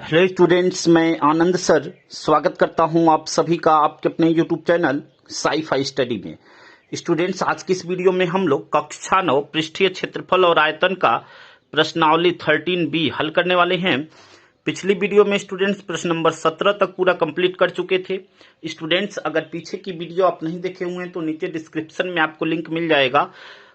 Hello students, मैं आनंद sir स्वागत करता हूं आप सभी का आपके अपने YouTube channel sci fi study में। स्टूडेंट्स, आज की इस वीडियो में हम लोग कक्षा 9 पृष्ठीय क्षेत्रफल और आयतन का प्रश्नावली 13B हल करने वाले हैं। पिछली वीडियो में स्टूडेंट्स प्रश्न नंबर 17 तक पूरा कंप्लीट कर चुके थे। स्टूडेंट्स, अगर पीछे की वीडियो आप नहीं देखे हुए हैं तो नीचे डिस्क्रिप्शन में आपको लिंक मिल जाएगा,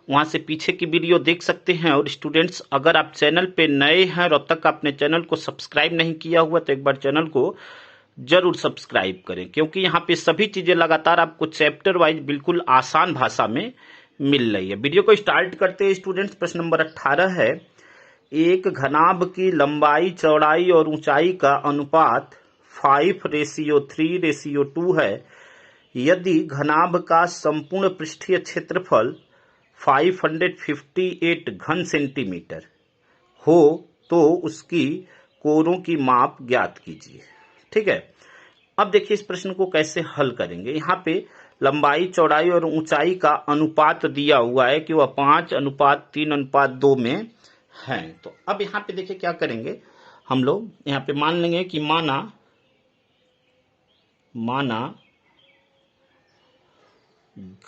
वहां से पीछे की वीडियो देख सकते हैं। और स्टूडेंट्स, अगर आप चैनल पे नए हैं और अब तक आपने चैनल को सब्सक्राइब नहीं किया हुआ तो एक बार चैनल को जरूर सब्सक्राइब करें, क्योंकि यहाँ पे सभी चीजें लगातार आपको चैप्टर वाइज बिल्कुल आसान भाषा में मिल रही है। वीडियो को स्टार्ट करते हैं स्टूडेंट्स। प्रश्न नंबर 18 है, एक घनाभ की लंबाई, चौड़ाई और ऊंचाई का अनुपात 5:3:2 है। यदि घनाभ का संपूर्ण पृष्ठीय क्षेत्रफल 558 घन सेंटीमीटर हो तो उसकी कोरों की माप ज्ञात कीजिए। ठीक है, अब देखिए इस प्रश्न को कैसे हल करेंगे। यहाँ पे लंबाई, चौड़ाई और ऊंचाई का अनुपात दिया हुआ है कि वह 5:3:2 में है। तो अब यहाँ पे देखिए क्या करेंगे हम लोग, यहाँ पे मान लेंगे कि माना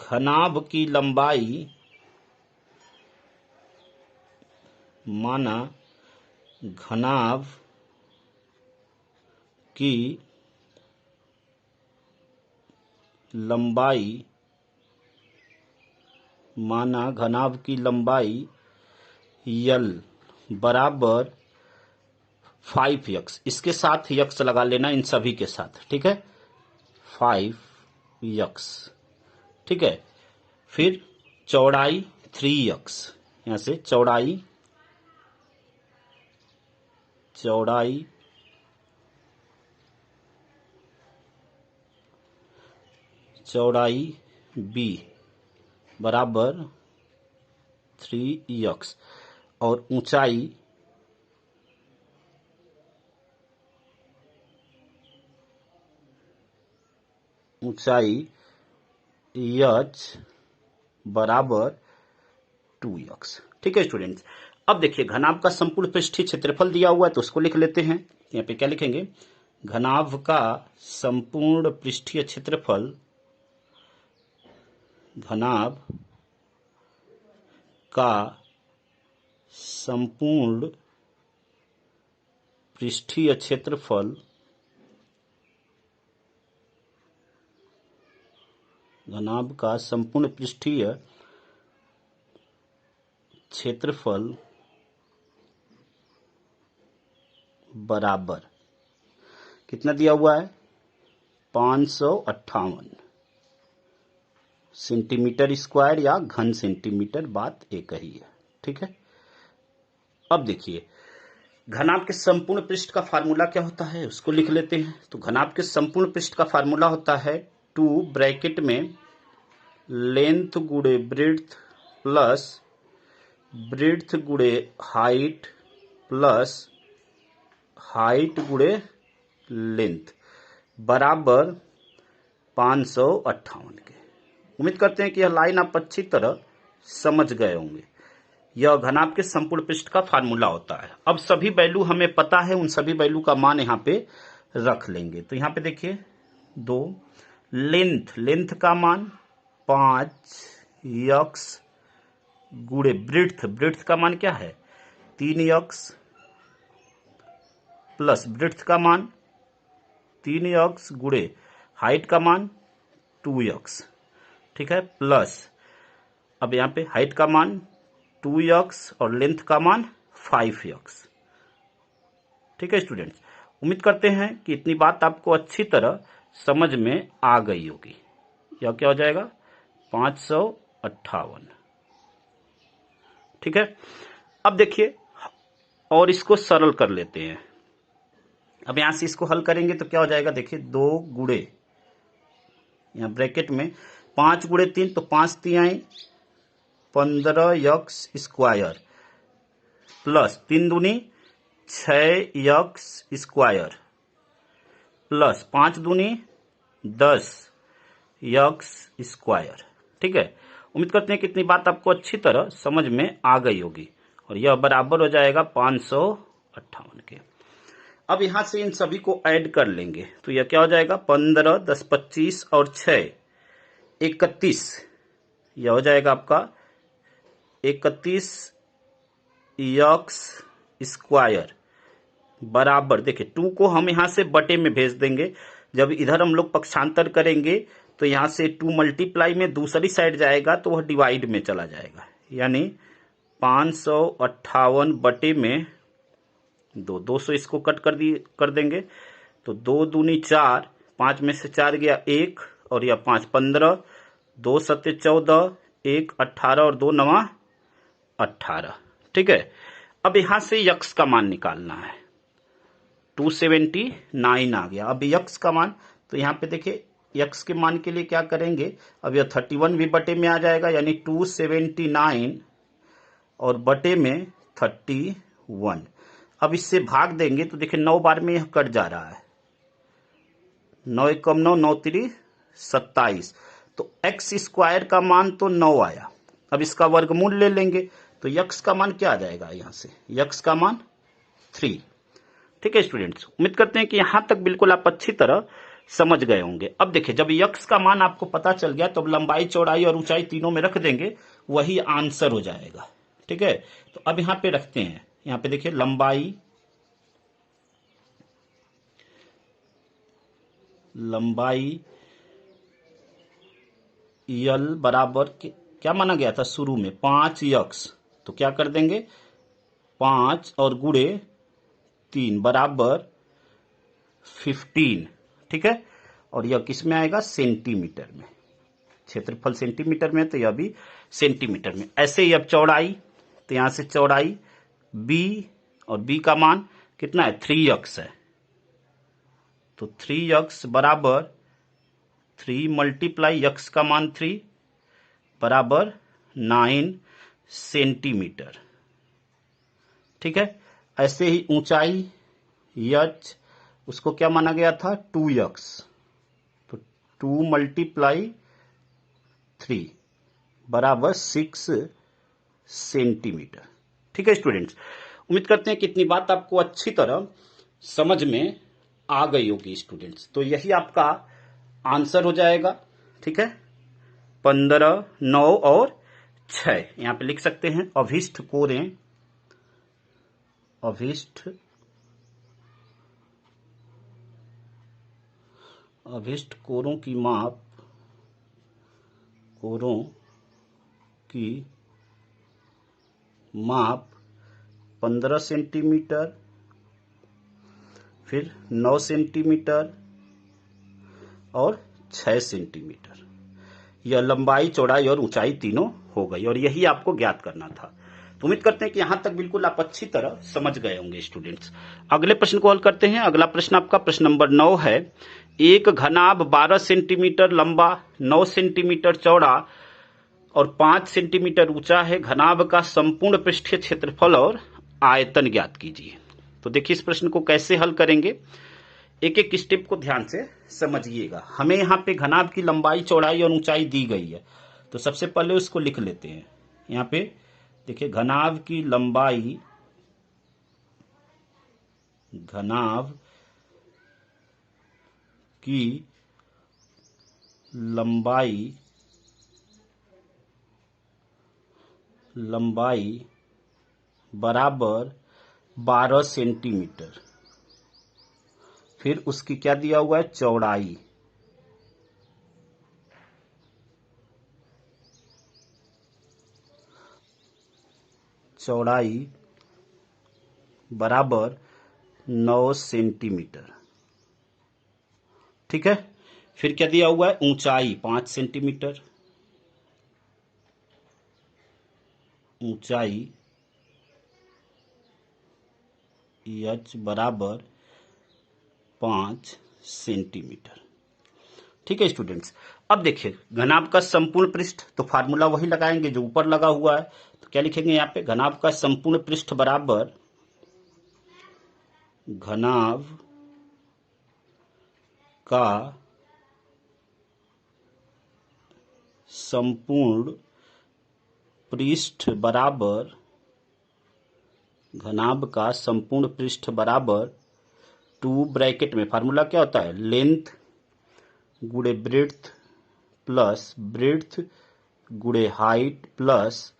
घनाभ की लंबाई, माना घनाभ की लंबाई, माना घनाभ की लंबाई यल बराबर 5x, इसके साथ यक्स लगा लेना इन सभी के साथ। ठीक है, 5x। ठीक है, फिर चौड़ाई 3x, यहां से चौड़ाई b बराबर 3x और ऊंचाई h बराबर 2x। ठीक है स्टूडेंट्स, अब देखिए घनाभ का संपूर्ण पृष्ठीय क्षेत्रफल दिया हुआ है तो उसको लिख लेते हैं। यहाँ पे क्या लिखेंगे, घनाभ का संपूर्ण पृष्ठीय क्षेत्रफल, घनाभ का संपूर्ण पृष्ठीय क्षेत्रफल, घनाभ का संपूर्ण पृष्ठीय क्षेत्रफल बराबर कितना दिया हुआ है, 558 सेंटीमीटर स्क्वायर या घन सेंटीमीटर, बात एक ही है। ठीक है, अब देखिए घनाभ के संपूर्ण पृष्ठ का फार्मूला क्या होता है उसको लिख लेते हैं। तो घनाभ के संपूर्ण पृष्ठ का फार्मूला होता है 2 ब्रैकेट में लेंथ गुणे ब्रेड्थ प्लस ब्रेड्थ गुणे हाइट प्लस हाइट गुणे लेंथ बराबर 558 के। उम्मीद करते हैं कि यह लाइन आप अच्छी तरह समझ गए होंगे। यह घनाभ के संपूर्ण पृष्ठ का फार्मूला होता है। अब सभी वैल्यू हमें पता है, उन सभी वैल्यू का मान यहाँ पे रख लेंगे। तो यहाँ पे देखिए 2, लेंथ का मान 5x गुणे ब्रेड्थ का मान क्या है 3x प्लस ब्रेड्थ का मान 3x गुणे हाइट का मान 2x। ठीक है, प्लस अब यहाँ पे हाइट का मान 2x और लेंथ का मान 5x। ठीक है स्टूडेंट्स, उम्मीद करते हैं कि इतनी बात आपको अच्छी तरह समझ में आ गई होगी। यह क्या हो जाएगा 558। ठीक है, अब देखिए और इसको सरल कर लेते हैं। अब यहां से इसको हल करेंगे तो क्या हो जाएगा, देखिए 2 गुणे, यहां ब्रैकेट में 5 गुणे 3 तो 5 3 15x स्क्वायर प्लस 3 दूनी 6x स्क्वायर प्लस 5 दूनी 10x स्क्वायर। ठीक है, उम्मीद करते हैं कि इतनी बात आपको अच्छी तरह समझ में आ गई होगी और यह बराबर हो जाएगा 558 के। अब यहां से इन सभी को ऐड कर लेंगे तो यह क्या हो जाएगा, 15, 10, 25 और 6, 31। यह हो जाएगा आपका 31 यक्स स्क्वायर बराबर, देखिए 2 को हम यहां से बटे में भेज देंगे। जब इधर हम लोग पक्षांतर करेंगे तो यहां से 2 मल्टीप्लाई में दूसरी साइड जाएगा तो वह डिवाइड में चला जाएगा, यानी 558 बटे में 200 इसको कट कर देंगे तो 2 दूनी 4, 5 में से 4 गया 1 और यह 5 15, 2 सत्ते 14, 1 18 और 2 9 18। ठीक है, अब यहां से यक्स का मान निकालना है। 279 आ गया। अब यक्स का मान, तो यहां पे देखिए यक्स के मान के लिए क्या करेंगे, अब यह 31 भी बटे में आ जाएगा, यानी 279 और बटे में 31। अब इससे भाग देंगे तो देखिए 9 बार में यह कट जा रहा है, 9 एकम 9, 9 3 27। तो एक्स स्क्वायर का मान तो 9 आया। अब इसका वर्गमूल ले लेंगे तो यक्स का मान क्या आ जाएगा, यहां से यक्स का मान 3। ठीक है स्टूडेंट्स, उम्मीद करते हैं कि यहां तक बिल्कुल आप अच्छी तरह समझ गए होंगे। अब देखिए जब यक्स का मान आपको पता चल गया तो लंबाई चौड़ाई और ऊंचाई तीनों में रख देंगे, वही आंसर हो जाएगा। ठीक है, तो अब यहां पे रखते हैं, यहां पे देखिए लंबाई यल बराबर क्या माना गया था शुरू में, 5 यक्स। तो क्या कर देंगे, 5 और गुणे 3 बराबर 15। ठीक है, और यह किस में आएगा, सेंटीमीटर में। क्षेत्रफल सेंटीमीटर में तो यह भी सेंटीमीटर में। ऐसे ही अब चौड़ाई, तो यहां से चौड़ाई b और b का मान कितना है, 3x है। तो 3x बराबर 3 मल्टीप्लाई x का मान 3 बराबर 9 सेंटीमीटर। ठीक है, ऐसे ही ऊंचाई h, उसको क्या माना गया था, 2x। तो 2 मल्टीप्लाई 3 बराबर 6 सेंटीमीटर। ठीक है स्टूडेंट्स, उम्मीद करते हैं कि इतनी बात आपको अच्छी तरह समझ में आ गई होगी स्टूडेंट्स। तो यही आपका आंसर हो जाएगा। ठीक है, 15, 9 और 6 यहां पे लिख सकते हैं। अभिष्ट कोरें, अभिष्ट कोरों की माप, कोरों की माप 15 सेंटीमीटर, फिर 9 सेंटीमीटर और 6 सेंटीमीटर। यह लंबाई चौड़ाई और ऊंचाई तीनों हो गई और यही आपको ज्ञात करना था। तो उम्मीद करते हैं कि यहां तक बिल्कुल आप अच्छी तरह समझ गए होंगे स्टूडेंट्स। अगले प्रश्न को हल करते हैं। अगला प्रश्न आपका प्रश्न नंबर 9 है। एक घनाभ 12 सेंटीमीटर लंबा, 9 सेंटीमीटर चौड़ा और 5 सेंटीमीटर ऊंचा है। घनाभ का संपूर्ण पृष्ठीय क्षेत्रफल और आयतन ज्ञात कीजिए। तो देखिए इस प्रश्न को कैसे हल करेंगे, एक एक स्टेप को ध्यान से समझिएगा। हमें यहाँ पे घनाभ की लंबाई चौड़ाई और ऊंचाई दी गई है, तो सबसे पहले उसको लिख लेते हैं। यहाँ पे देखिए घनाभ की लंबाई, घनाभ की लंबाई बराबर 12 सेंटीमीटर। फिर उसकी क्या दिया हुआ है, चौड़ाई, चौड़ाई बराबर 9 सेंटीमीटर। ठीक है, फिर क्या दिया हुआ है, ऊंचाई 5 सेंटीमीटर, ऊंचाई h बराबर 5 सेंटीमीटर। ठीक है स्टूडेंट्स, अब देखिए घनाभ का संपूर्ण पृष्ठ, तो फार्मूला वही लगाएंगे जो ऊपर लगा हुआ है। तो क्या लिखेंगे यहाँ पे, घनाभ का संपूर्ण पृष्ठ बराबर घनाभ का संपूर्ण पृष्ठ बराबर, घनाभ का संपूर्ण पृष्ठ बराबर टू ब्रैकेट में फार्मूला क्या होता है, लेंथ गुणे ब्रेड्थ प्लस ब्रेड्थ गुणे हाइट प्लस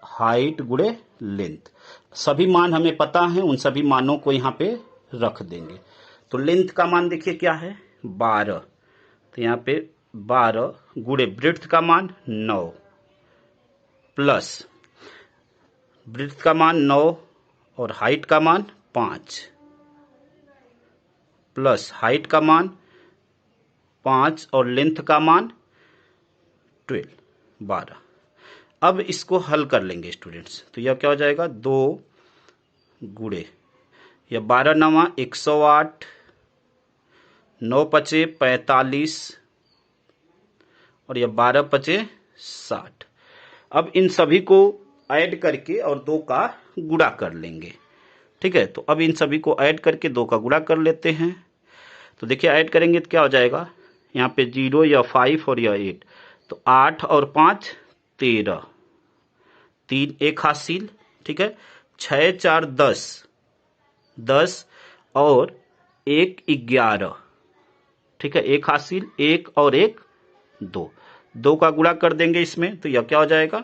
हाइट गुणे लेंथ। सभी मान हमें पता है, उन सभी मानों को यहाँ पे रख देंगे। तो लेंथ का मान देखिए क्या है 12, तो यहाँ पे 12 गुणे ब्रेड्थ का मान 9 प्लस ब्रेड्थ का मान 9 और हाइट का मान 5 प्लस हाइट का मान 5 और लेंथ का मान 12। अब इसको हल कर लेंगे स्टूडेंट्स, तो यह क्या हो जाएगा 2 गुणे यह 12 नवा 108, 9 पचे 45 और यह 12 पचे 60। अब इन सभी को ऐड करके और 2 का गुणा कर लेंगे। ठीक है, तो अब इन सभी को ऐड करके 2 का गुणा कर लेते हैं। तो देखिए ऐड करेंगे तो क्या हो जाएगा, यहाँ पे 0 या 5 और यह 8, तो 8 और 5 13, 3 एक हासिल। ठीक है, 6 4 10, 10 और 1 11। ठीक है, एक हासिल, 1 और 1 2, 2 का गुणा कर देंगे इसमें, तो यह क्या हो जाएगा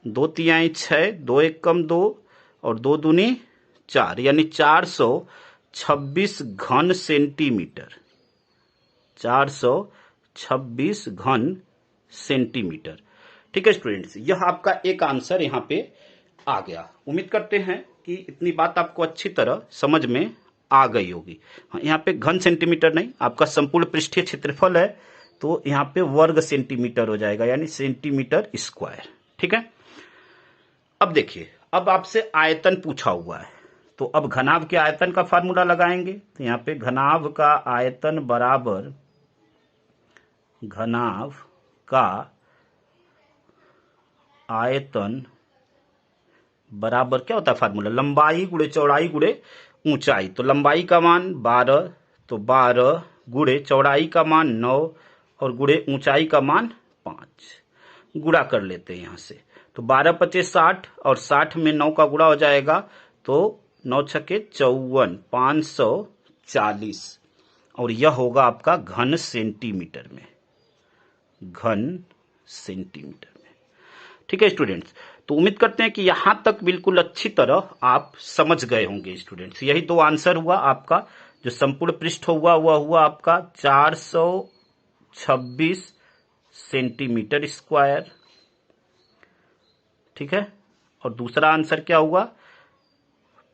2 तिहाई 6, 2 एक कम 2 और 2 दूनी 4, यानी 426 घन सेंटीमीटर, 426 घन सेंटीमीटर। ठीक है स्टूडेंट्स, यह आपका एक आंसर यहाँ पे आ गया। उम्मीद करते हैं कि इतनी बात आपको अच्छी तरह समझ में आ गई होगी। हाँ, यहाँ पे घन सेंटीमीटर नहीं, आपका संपूर्ण पृष्ठीय क्षेत्रफल है, तो यहाँ पे वर्ग सेंटीमीटर हो जाएगा, यानी सेंटीमीटर स्क्वायर। ठीक है, अब देखिए, अब आपसे आयतन पूछा हुआ है, तो अब घनाभ के आयतन का फार्मूला लगाएंगे। तो यहाँ पे घनाभ का आयतन बराबर घनाभ का आयतन बराबर क्या होता है फार्मूला, लंबाई गुणे चौड़ाई गुणे ऊंचाई। तो लंबाई का मान 12, तो 12 गुणे चौड़ाई का मान 9 और गुणे ऊंचाई का मान 5। गुणा कर लेते हैं यहां से, तो 12 पचे 60 और 60 में 9 का गुणा हो जाएगा, तो 9 छके 54, 540 और यह होगा आपका घन सेंटीमीटर में, घन सेंटीमीटर में। ठीक है स्टूडेंट्स, तो उम्मीद करते हैं कि यहां तक बिल्कुल अच्छी तरह आप समझ गए होंगे स्टूडेंट्स। यही 2 आंसर हुआ आपका, जो संपूर्ण पृष्ठ हुआ वह हुआ आपका 426 सेंटीमीटर स्क्वायर। ठीक है, और दूसरा आंसर क्या हुआ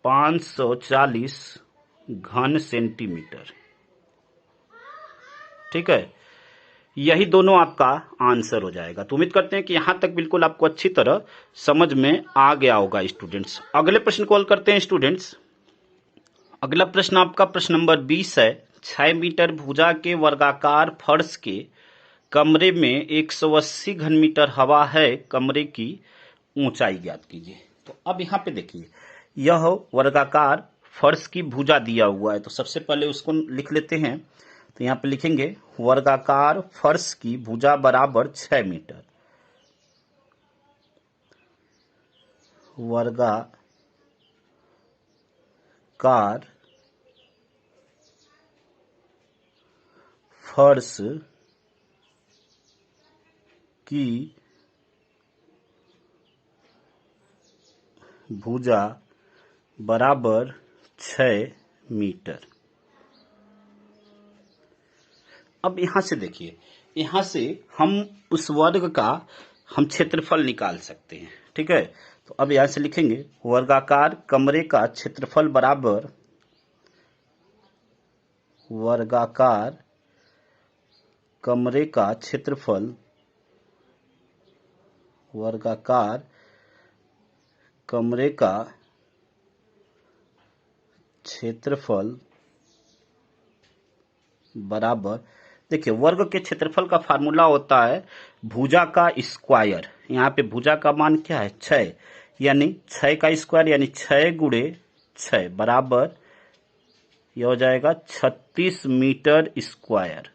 540 घन सेंटीमीटर। ठीक है, यही दोनों आपका आंसर हो जाएगा। तो उम्मीद करते हैं कि यहां तक बिल्कुल आपको अच्छी तरह समझ में आ गया होगा स्टूडेंट्स। अगले प्रश्न को हल करते हैं स्टूडेंट्स। अगला प्रश्न आपका प्रश्न नंबर 20 है। 6 मीटर भुजा के वर्गाकार फर्श के कमरे में 180 घन मीटर हवा है, कमरे की ऊंचाई ज्ञात कीजिए। तो अब यहाँ पे देखिए, यह वर्गाकार फर्श की भुजा दिया हुआ है, तो सबसे पहले उसको लिख लेते हैं। तो यहाँ पे लिखेंगे वर्गाकार फर्श की भुजा बराबर 6 मीटर। वर्गाकार फर्श की भुजा बराबर 6 मीटर। अब यहां से देखिए, यहां से हम उस वर्ग का हम क्षेत्रफल निकाल सकते हैं। ठीक है, तो अब यहां से लिखेंगे वर्गाकार कमरे का क्षेत्रफल बराबर वर्गाकार कमरे का क्षेत्रफल, वर्गाकार कमरे का क्षेत्रफल बराबर, देखिए वर्ग के क्षेत्रफल का फार्मूला होता है भुजा का स्क्वायर। यहाँ पे भुजा का मान क्या है 6, यानी 6 का स्क्वायर यानी 6 गुणे 6 बराबर यह हो जाएगा 36 मीटर स्क्वायर,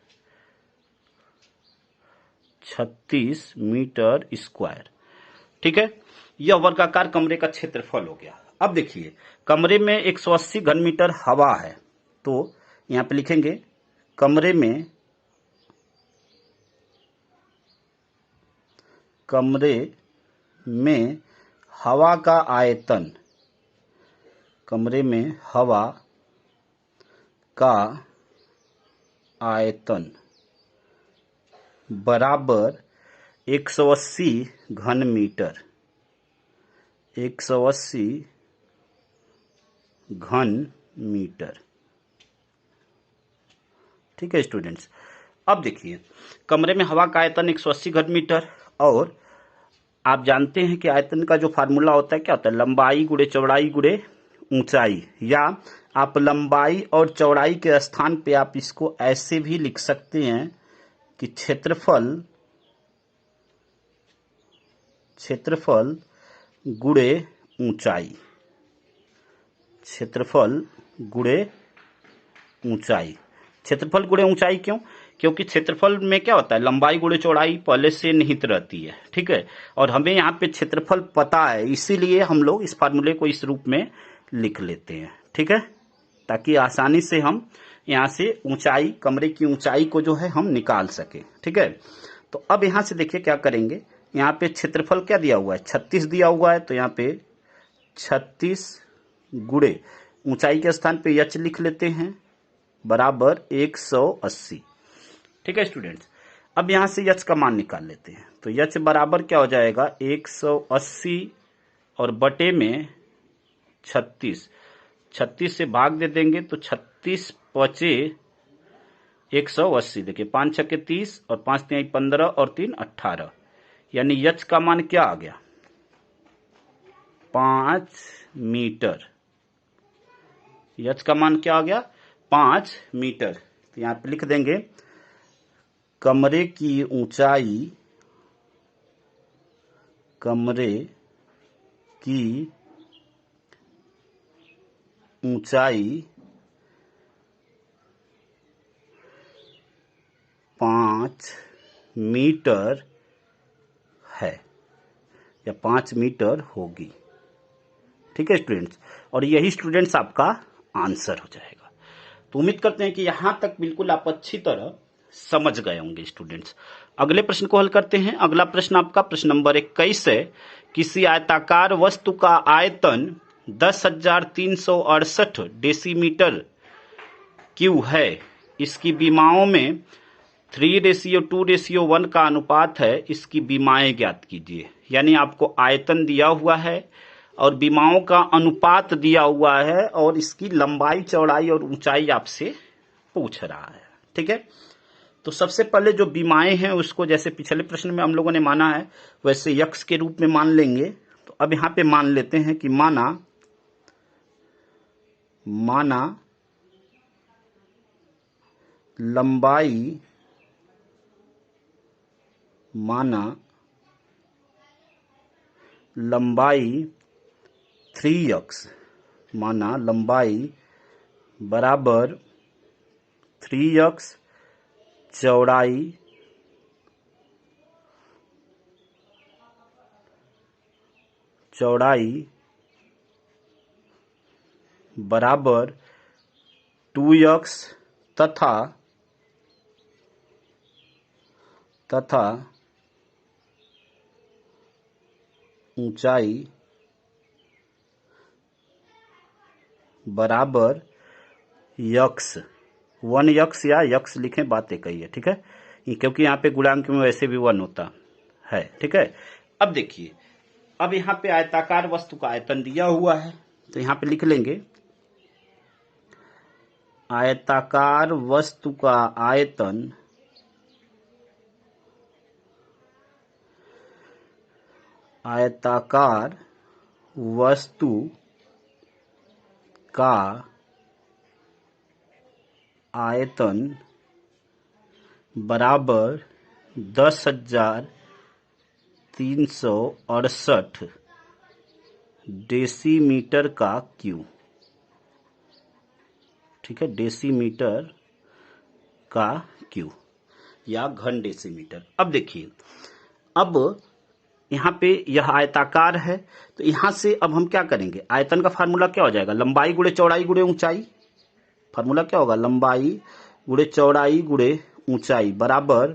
36 मीटर स्क्वायर। ठीक है, यह वर्गाकार कमरे का क्षेत्रफल हो गया। अब देखिए, कमरे में 180 घन मीटर हवा है, तो यहाँ पे लिखेंगे कमरे में हवा का आयतन, कमरे में हवा का आयतन बराबर 180 घन मीटर, 180 घन मीटर। ठीक है स्टूडेंट्स, अब देखिए कमरे में हवा का आयतन 180 घन मीटर, और आप जानते हैं कि आयतन का जो फार्मूला होता है क्या होता है, लंबाई गुणे चौड़ाई गुणे ऊंचाई, या आप लंबाई और चौड़ाई के स्थान पे आप इसको ऐसे भी लिख सकते हैं कि क्षेत्रफल गुणे ऊंचाई, क्षेत्रफल गुणे ऊंचाई। क्षेत्रफल गुणे ऊंचाई क्यों? क्योंकि क्षेत्रफल में क्या होता है, लंबाई गुणे चौड़ाई पहले से निहित रहती है। ठीक है, और हमें यहाँ पे क्षेत्रफल पता है, इसीलिए हम लोग इस फार्मूले को इस रूप में लिख लेते हैं। ठीक है, ताकि आसानी से हम यहाँ से ऊंचाई, कमरे की ऊंचाई को जो है हम निकाल सके। ठीक है, तो अब यहाँ से देखिए क्या करेंगे, यहाँ पे क्षेत्रफल क्या दिया हुआ है, 36 दिया हुआ है, तो यहाँ पे 36 गुणे ऊंचाई के स्थान पे h लिख लेते हैं बराबर 180। ठीक है स्टूडेंट्स, अब यहां से h का मान निकाल लेते हैं, तो h बराबर क्या हो जाएगा 180 और बटे में 36, 36 से भाग दे देंगे तो 36 पचे 180, देखिए 5 छक्के 30 और 5 तिहाई 15 और 3 18, यानी h का मान क्या आ गया 5 मीटर। h का मान क्या आ गया 5 मीटर। तो यहां पे लिख देंगे कमरे की ऊंचाई, कमरे की ऊंचाई 5 मीटर है, या 5 मीटर होगी। ठीक है स्टूडेंट्स, और यही स्टूडेंट्स आपका आंसर हो जाएगा। तो उम्मीद करते हैं कि यहां तक बिल्कुल आप अच्छी तरह समझ गए होंगे स्टूडेंट्स। अगले प्रश्न को हल करते हैं। अगला प्रश्न आपका प्रश्न नंबर 21 है, किसी आयताकार वस्तु का आयतन 10,368 डेसीमीटर क्यू है, इसकी विमाओं में 3:2:1 का अनुपात है, इसकी विमाएं ज्ञात कीजिए। यानी आपको आयतन दिया हुआ है और विमाओं का अनुपात दिया हुआ है, और इसकी लंबाई चौड़ाई और ऊंचाई आपसे पूछ रहा है। ठीक है, तो सबसे पहले जो विमाएं हैं उसको जैसे पिछले प्रश्न में हम लोगों ने माना है वैसे यक्ष के रूप में मान लेंगे। तो अब यहां पे मान लेते हैं कि माना लंबाई 3x, माना लंबाई बराबर 3x, चौड़ाई बराबर 2x तथा ऊंचाई बराबर यक्स, 1x या यक्स लिखें, बात एक ही है। ठीक है, क्योंकि यहाँ पे गुणांक में वैसे भी 1 होता है। ठीक है, अब देखिए, अब यहाँ पे आयताकार वस्तु का आयतन दिया हुआ है, तो यहाँ पे लिख लेंगे आयताकार वस्तु का आयतन बराबर 10,368 डेसीमीटर का क्यू। ठीक है, डेसीमीटर का क्यू या घन डेसीमीटर। अब देखिए, अब यहाँ पे यह आयताकार है, तो यहाँ से अब हम क्या करेंगे, आयतन का फार्मूला क्या हो जाएगा, लंबाई गुणे चौड़ाई गुणे ऊंचाई। फार्मूला क्या होगा, लंबाई गुणे चौड़ाई गुणे ऊंचाई बराबर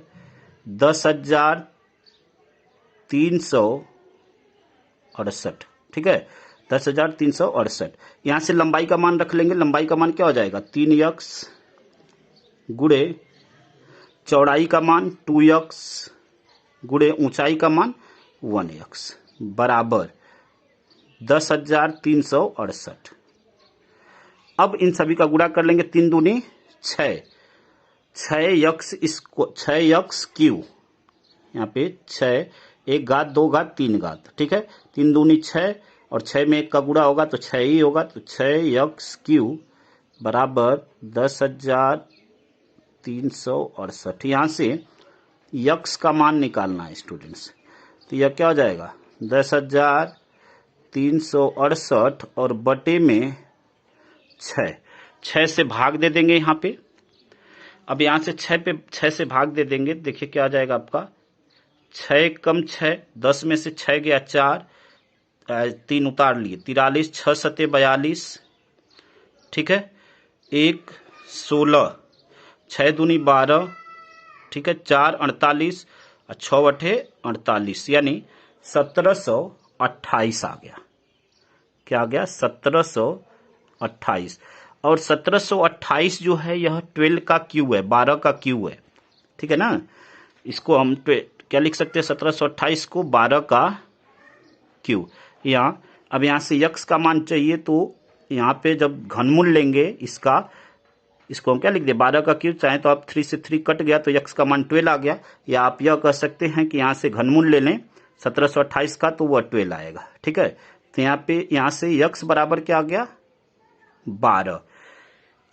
10,368। ठीक है, 10,368। यहां से लंबाई का मान रख लेंगे। लंबाई का मान क्या हो जाएगा, 3x गुणे चौड़ाई का मान 2x गुणे ऊंचाई का मान 1x बराबर 10,368। अब इन सभी का गुणा कर लेंगे। 3 दूनी 6, 6x क्यू, यहाँ पे 6, 1 घात 2 घात 3 घात। ठीक है, 3 दूनी 6 और 6 में 1 का गुणा होगा तो 6 ही होगा, तो 6x क्यू बराबर 10,368। यहाँ से यक्स का मान निकालना है स्टूडेंट्स, तो यह क्या हो जाएगा, 10,368 और बटे में 6 से भाग दे देंगे यहाँ पे। अब यहाँ से 6 से भाग दे देंगे, देखिए क्या आ जाएगा आपका, 6 कम 6, 10 में से 6 गया 4, 3 उतार लिए 43, 6 सते 42। ठीक है, 1 16, 6 दूनी 12। ठीक है, 4 48 और 6 बटे 48 यानी 1728 आ गया। क्या आ गया, 1728। और 1728 जो है यह 12 का क्यू है, 12 का क्यू है। ठीक है ना, इसको हम क्या लिख सकते हैं, 1728 को 12 का क्यू। यहाँ अब यहाँ से यक्स का मान चाहिए, तो यहाँ पे जब घनमूल लेंगे इसको हम क्या लिख दे, 12 का क्यूब। चाहे तो आप 3 से 3 कट गया तो यक्स का मान 12 आ गया, या आप यह कह सकते हैं कि यहाँ से घनमूल ले लें 1728 का तो वह 12 आएगा। ठीक है, तो यहाँ से यक्स बराबर क्या आ गया, 12।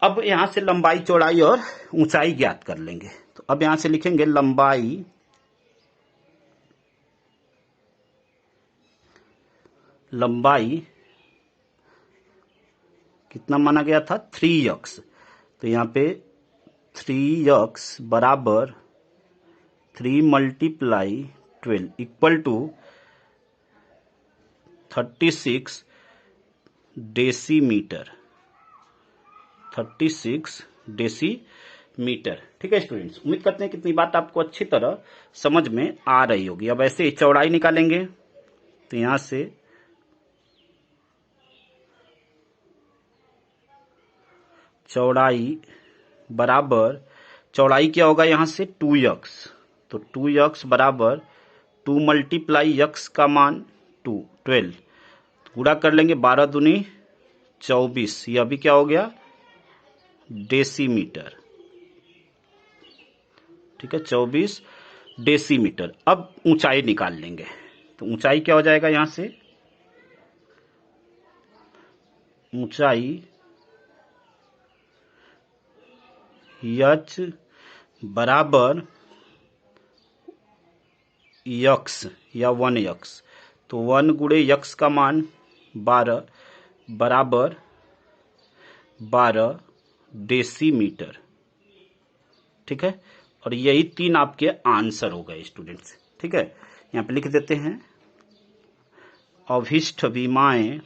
अब यहाँ से लंबाई चौड़ाई और ऊंचाई ज्ञात कर लेंगे। तो अब यहाँ से लिखेंगे लंबाई कितना माना गया था, 3x। तो यहाँ पे 3x बराबर 3 × 12 इक्वल टू 36 डेसीमीटर। 36 डेसीमीटर। ठीक है स्टूडेंट्स, उम्मीद करते हैं कितनी बात आपको अच्छी तरह समझ में आ रही होगी। अब ऐसे चौड़ाई निकालेंगे, तो यहां से चौड़ाई बराबर, चौड़ाई क्या होगा यहां से 2x, तो 2x बराबर 2 × x का मान 12। गुणा कर लेंगे, 12 दूनी 24, यह भी क्या हो गया, डेसीमीटर। ठीक है, 24 डेसीमीटर। अब ऊंचाई निकाल लेंगे, तो ऊंचाई क्या हो जाएगा, यहां से ऊंचाई h बराबर x या 1x, तो 1 गुणे x का मान 12 बराबर 12 डेसीमीटर। ठीक है, और यही 3 आपके आंसर हो गए स्टूडेंट्स। ठीक है, यहां पे लिख देते हैं, अभिष्ट विमाएं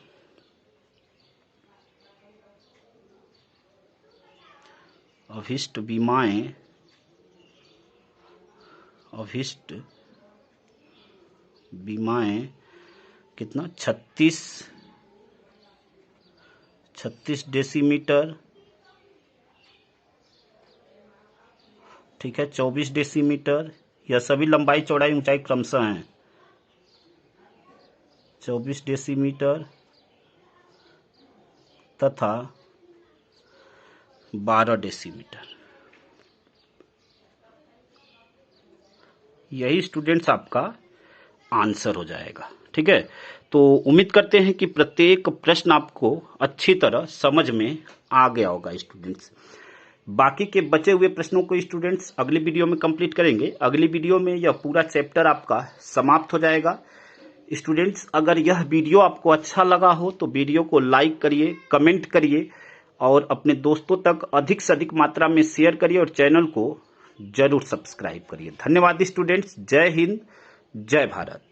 कितना, 36 डेसीमीटर। ठीक है, 24 डेसीमीटर। यह सभी लंबाई चौड़ाई ऊंचाई क्रमशः हैं, 24 डेसीमीटर तथा 12 डेसीमीटर। यही स्टूडेंट्स आपका आंसर हो जाएगा। ठीक है, तो उम्मीद करते हैं कि प्रत्येक प्रश्न आपको अच्छी तरह समझ में आ गया होगा स्टूडेंट्स। बाकी के बचे हुए प्रश्नों को स्टूडेंट्स अगली वीडियो में कंप्लीट करेंगे। अगली वीडियो में यह पूरा चैप्टर आपका समाप्त हो जाएगा। स्टूडेंट्स, अगर यह वीडियो आपको अच्छा लगा हो तो वीडियो को लाइक करिए, कमेंट करिए और अपने दोस्तों तक अधिक से अधिक मात्रा में शेयर करिए और चैनल को जरूर सब्सक्राइब करिए। धन्यवाद स्टूडेंट्स। जय हिंद, जय भारत।